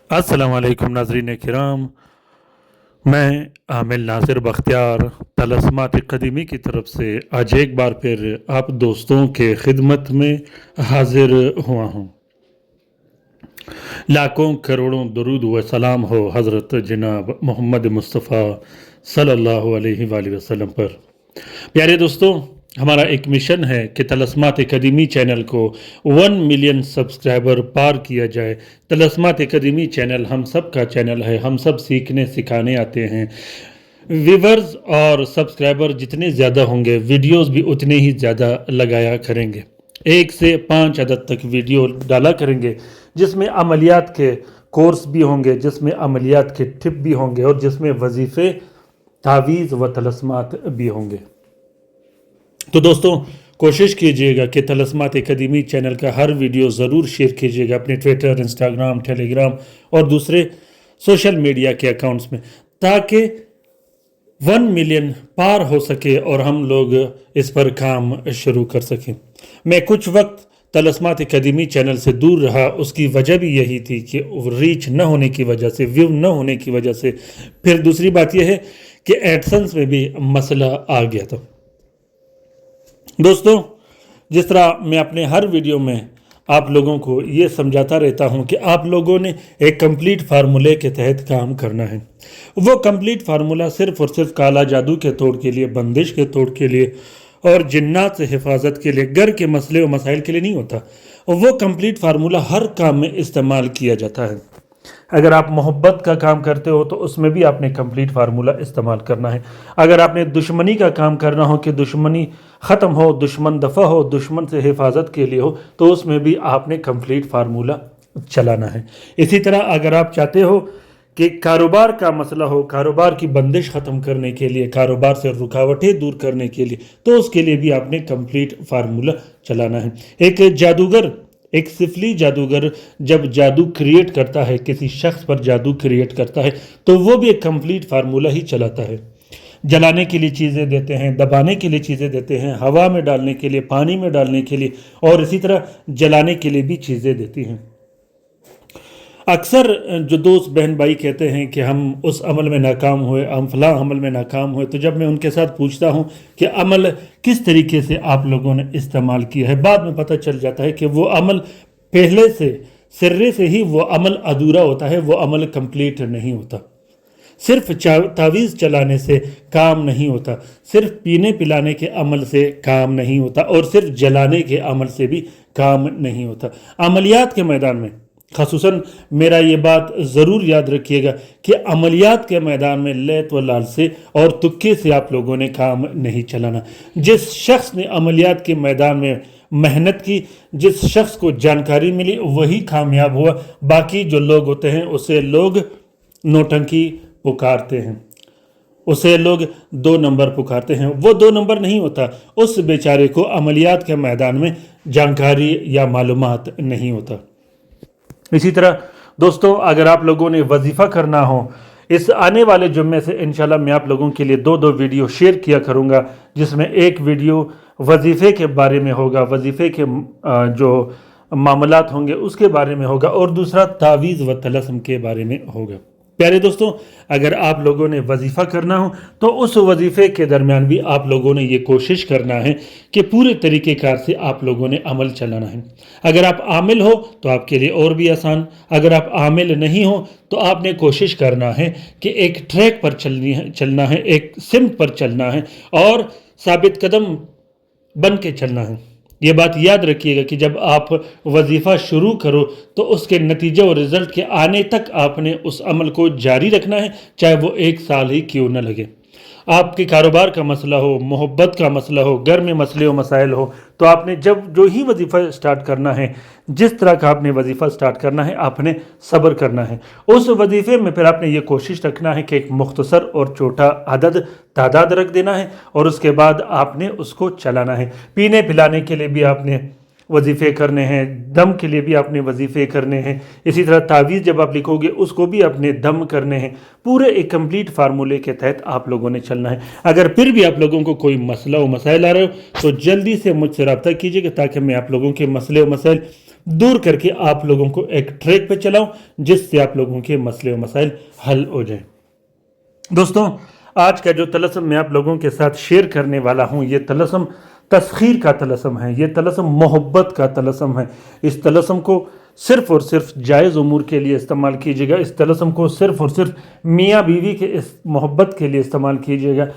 अस्सलाम वालेकुम नाज़रीन किराम। मैं आमिल नासिर बख्तियार तलस्मात कदीमी की तरफ से आज एक बार फिर आप दोस्तों के खिदमत में हाजिर हुआ हूँ। लाखों करोड़ों दरूद व सलाम हो हज़रत जनाब मोहम्मद मुस्तफ़ा सल्लल्लाहु अलैहि वसल्लम पर। प्यारे दोस्तों, हमारा एक मिशन है कि तलस्मात कदीमी चैनल को 1 मिलियन सब्सक्राइबर पार किया जाए। तलस्मात कदीमी चैनल हम सब का चैनल है, हम सब सीखने सिखाने आते हैं। व्यूवर्स और सब्सक्राइबर जितने ज़्यादा होंगे वीडियोस भी उतने ही ज़्यादा लगाया करेंगे। 1 से 5 अदद तक वीडियो डाला करेंगे जिसमें अमलियात के कोर्स भी होंगे, जिसमें अमलियात के टिप भी होंगे और जिसमें वजीफ़े, तावीज़ व तलस्मात भी होंगे। तो दोस्तों, कोशिश कीजिएगा कि तलस्मात कदीमी चैनल का हर वीडियो ज़रूर शेयर कीजिएगा अपने ट्विटर, इंस्टाग्राम, टेलीग्राम और दूसरे सोशल मीडिया के अकाउंट्स में, ताकि 1 मिलियन पार हो सके और हम लोग इस पर काम शुरू कर सकें। मैं कुछ वक्त तलस्मात कदीमी चैनल से दूर रहा, उसकी वजह भी यही थी कि रीच न होने की वजह से, व्यू न होने की वजह से। फिर दूसरी बात यह है कि एडसेंस में भी मसला आ गया था। दोस्तों, जिस तरह मैं अपने हर वीडियो में आप लोगों को ये समझाता रहता हूँ कि आप लोगों ने एक कंप्लीट फार्मूले के तहत काम करना है। वो कंप्लीट फार्मूला सिर्फ़ और सिर्फ काला जादू के तोड़ के लिए, बंदिश के तोड़ के लिए और जिन्नात से हिफाजत के लिए, घर के मसले और मसाइल के लिए नहीं होता। वो कंप्लीट फार्मूला हर काम में इस्तेमाल किया जाता है। अगर आप मोहब्बत का काम करते हो तो उसमें भी आपने कंप्लीट फार्मूला इस्तेमाल करना है। अगर आपने दुश्मनी का काम करना हो कि दुश्मनी ख़त्म हो, दुश्मन दफ़ा हो, दुश्मन से हिफाजत के लिए हो, तो उसमें भी आपने कंप्लीट फार्मूला चलाना है। इसी तरह अगर आप चाहते हो कि कारोबार का मसला हो, कारोबार की बंदिश ख़त्म करने के लिए, कारोबार से रुकावटें दूर करने के लिए, तो उसके लिए भी आपने कंप्लीट फार्मूला चलाना है। एक सिफली जादूगर जब जादू क्रिएट करता है, किसी शख्स पर जादू क्रिएट करता है, तो वो भी एक कंप्लीट फार्मूला ही चलाता है। जलाने के लिए चीज़ें देते हैं, दबाने के लिए चीज़ें देते हैं, हवा में डालने के लिए, पानी में डालने के लिए और इसी तरह जलाने के लिए भी चीज़ें देती हैं। अक्सर जो दोस्त बहन भाई कहते हैं कि हम उस अमल में नाकाम हुए, हम फलां अमल में नाकाम हुए, तो जब मैं उनके साथ पूछता हूं कि अमल किस तरीके से आप लोगों ने इस्तेमाल किया है, बाद में पता चल जाता है कि वो अमल पहले से सिर्रे से ही वो अमल अधूरा होता है, वो अमल कंप्लीट नहीं होता। सिर्फ तावीज़ चलाने से काम नहीं होता, सिर्फ पीने पिलाने के अमल से काम नहीं होता और सिर्फ जलाने के अमल से भी काम नहीं होता। अमलियात के मैदान में ख़ासुसन मेरा ये बात ज़रूर याद रखिएगा कि अमलियात के मैदान में लैत व लाल से और तुक्के से आप लोगों ने काम नहीं चलाना। जिस शख्स ने अमलियात के मैदान में मेहनत की, जिस शख्स को जानकारी मिली, वही कामयाब हुआ। बाकी जो लोग होते हैं उसे लोग नौटंकी पुकारते हैं, उसे लोग 2 नंबर पुकारते हैं। वो 2 नंबर नहीं होता, उस बेचारे को अमलियात के मैदान में जानकारी या मालूमात नहीं होता। इसी तरह दोस्तों, अगर आप लोगों ने वजीफ़ा करना हो, इस आने वाले जुम्मे से इंशाल्लाह मैं आप लोगों के लिए 2 वीडियो शेयर किया करूँगा, जिसमें एक वीडियो वजीफ़े के बारे में होगा, वजीफ़े के जो मामलात होंगे उसके बारे में होगा और दूसरा तावीज़ व तलस्म के बारे में होगा। प्यारे दोस्तों, अगर आप लोगों ने वजीफ़ा करना हो तो उस वजीफ़े के दरमियान भी आप लोगों ने ये कोशिश करना है कि पूरे तरीक़ेकार से आप लोगों ने अमल चलाना है। अगर आप आमिल हो तो आपके लिए और भी आसान, अगर आप आमिल नहीं हो तो आपने कोशिश करना है कि एक ट्रैक पर चलना है, एक सिमत पर चलना है और साबित कदम बन के चलना है। ये बात याद रखिएगा कि जब आप वजीफ़ा शुरू करो तो उसके नतीजे और रिज़ल्ट के आने तक आपने उस अमल को जारी रखना है, चाहे वो 1 साल ही क्यों न लगे। आपके कारोबार का मसला हो, मोहब्बत का मसला हो, घर में मसले व मसाइल हो, तो आपने जो ही वजीफ़ा स्टार्ट करना है, जिस तरह का आपने वजीफ़ा स्टार्ट करना है, आपने सब्र करना है। उस वजीफ़े में फिर आपने ये कोशिश रखना है कि एक मुख्तसर और छोटा अदद तादाद रख देना है और उसके बाद आपने उसको चलाना है। पीने पिलाने के लिए भी आपने वजीफ़े करने हैं, दम के लिए भी आपने वजीफ़े करने हैं। इसी तरह तावीज़ जब आप लिखोगे उसको भी आपने दम करने हैं। पूरे एक कंप्लीट फार्मूले के तहत आप लोगों ने चलना है। अगर फिर भी आप लोगों को कोई मसला व मसाइल आ रहे हो तो जल्दी से मुझसे रब्ता कीजिएगा, ताकि मैं आप लोगों के मसले व मसाइल दूर करके आप लोगों को एक ट्रैक पे चलाऊं, जिससे आप लोगों के मसले व मसाइल हल हो जाए। दोस्तों, आज का जो तलस्सुम मैं आप लोगों के साथ शेयर करने वाला हूँ, ये तलस्सुम तस्खीर का तलस्सुम है। ये तलस्सुम मोहब्बत का तलस्सुम है। इस तलस्सुम को सिर्फ़ और सिर्फ जायज़ उमूर के लिए इस्तेमाल कीजिएगा। इस तलस्सुम को सिर्फ़ और सिर्फ मियाँ बीवी के इस मोहब्बत के लिए इस्तेमाल कीजिएगा।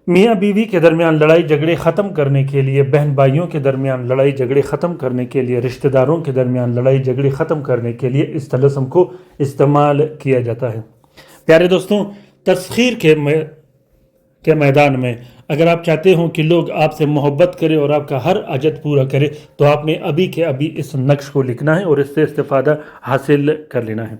मियाँ बीवी के दरमियान लड़ाई झगड़े ख़त्म करने के लिए, बहन भाइयों के दरमियान लड़ाई झगड़े ख़त्म करने के लिए, रिश्तेदारों के दरमियान लड़ाई झगड़े ख़त्म करने के लिए इस तलस्सुम को इस्तेमाल किया जाता है। प्यारे दोस्तों, तस्खीर के मैदान में अगर आप चाहते हो कि लोग आपसे मोहब्बत करें और आपका हर अजद पूरा करें, तो आपने अभी के अभी इस नक्श को लिखना है और इससे इस्तिफ़ादा हासिल कर लेना है।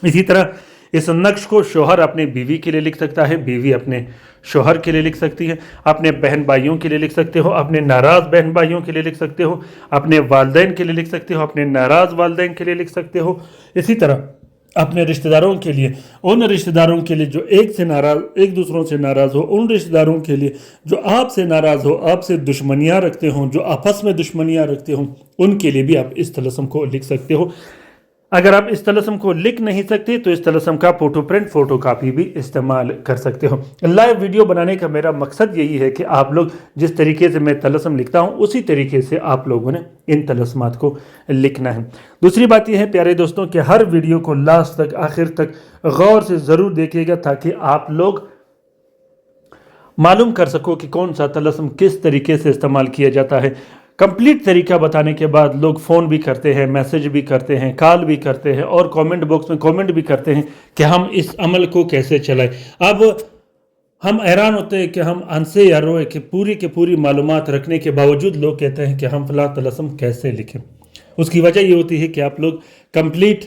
इसी तरह इस नक्श को शोहर अपने बीवी के लिए लिख सकता है, बीवी अपने शोहर के लिए लिख सकती है, अपने बहन भाइयों के लिए लिख सकते हो, अपने नाराज़ बहन भाइयों के लिए लिख सकते हो, अपने वालिदैन के लिए लिख सकते हो, अपने नाराज़ वालिदैन के लिए लिख सकते हो। इसी तरह अपने रिश्तेदारों के लिए, उन रिश्तेदारों के लिए जो एक दूसरों से नाराज़ हो, उन रिश्तेदारों के लिए जो आपसे नाराज़ हो, आपसे दुश्मनियाँ रखते हों, जो आपस में दुश्मनियाँ रखते हों, उनके लिए भी आप इस तलस्सुम को लिख सकते हो। अगर आप इस तलस्सुम को लिख नहीं सकते तो इस तलस्सुम का फ़ोटो कापी भी इस्तेमाल कर सकते हो। लाइव वीडियो बनाने का मेरा मकसद यही है कि आप लोग जिस तरीके से मैं तलस्सुम लिखता हूँ उसी तरीके से आप लोगों ने इन तलस्सुमात को लिखना है। दूसरी बात यह है प्यारे दोस्तों कि हर वीडियो को लास्ट तक, आखिर तक गौर से ज़रूर देखिएगा, ताकि आप लोग मालूम कर सको कि कौन सा तलस्सुम किस तरीके से इस्तेमाल किया जाता है। कंप्लीट तरीका बताने के बाद लोग फ़ोन भी करते हैं, मैसेज भी करते हैं, कॉल भी करते हैं और कमेंट बॉक्स में कमेंट भी करते हैं कि हम इस अमल को कैसे चलाएं। अब हम हैरान होते हैं कि हम अनसे या रोए कि पूरी मालूमात रखने के बावजूद लोग कहते हैं कि हम फ़लाँ तलस्सुम कैसे लिखें। उसकी वजह ये होती है कि आप लोग कंप्लीट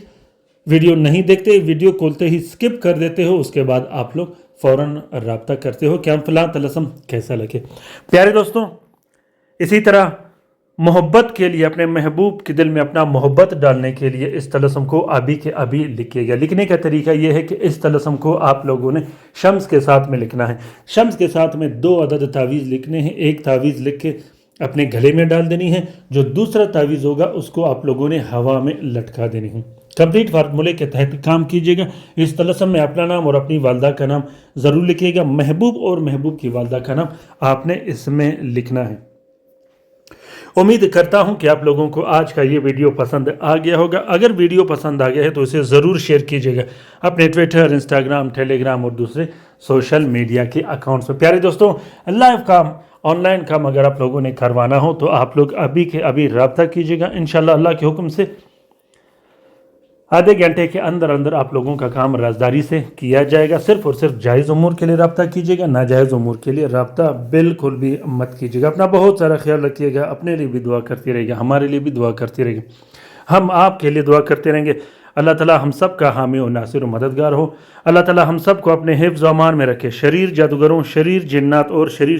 वीडियो नहीं देखते, वीडियो खोलते ही स्किप कर देते हो, उसके बाद आप लोग फ़ौरन रब्ता करते हो कि हम फ़लाँ तलस्सुम कैसा लिखें। प्यारे दोस्तों, इसी तरह मोहब्बत के लिए, अपने महबूब के दिल में अपना मोहब्बत डालने के लिए इस तलस्सुम को अभी के अभी लिखिएगा। लिखने का तरीका यह है कि इस तलस्सुम को आप लोगों ने शम्स के साथ में लिखना है। शम्स के साथ में 2 अदद तावीज़ लिखने हैं। एक तावीज़ लिख के अपने गले में डाल देनी है, जो दूसरा तावीज़ होगा उसको आप लोगों ने हवा में लटका देनी है। कंप्लीट फार्मूले के तहत काम कीजिएगा। इस तलस्सुम में अपना नाम और अपनी वालदा का नाम ज़रूर लिखिएगा। महबूब और महबूब की वालदा का नाम आपने इसमें लिखना है। उम्मीद करता हूं कि आप लोगों को आज का ये वीडियो पसंद आ गया होगा। अगर वीडियो पसंद आ गया है तो इसे ज़रूर शेयर कीजिएगा अपने ट्विटर, इंस्टाग्राम, टेलीग्राम और दूसरे सोशल मीडिया के अकाउंट्स पर। प्यारे दोस्तों, लाइव काम, ऑनलाइन काम अगर आप लोगों ने करवाना हो तो आप लोग अभी के अभी रब्ता कीजिएगा। इंशाल्लाह अल्लाह के हुक्म से आधे घंटे के अंदर अंदर आप लोगों का काम राजदारी से किया जाएगा। सिर्फ और सिर्फ जायज़ उमूर के लिए रब्ता कीजिएगा, नाजायज़ उमूर के लिए रब्ता बिल्कुल भी मत कीजिएगा। अपना बहुत सारा ख्याल रखिएगा, अपने लिए भी दुआ करती रहेगा, हमारे लिए भी दुआ करती रहेगी, हम आपके लिए दुआ करते रहेंगे। अल्लाह ताला हम सब का हामी और नासिर और मददगार हो। अल्लाह ताला हम सब को अपने हिफ्ज़ व अमान में रखे, शरीर जादूगरों, शरीर जिन्नात और शरीर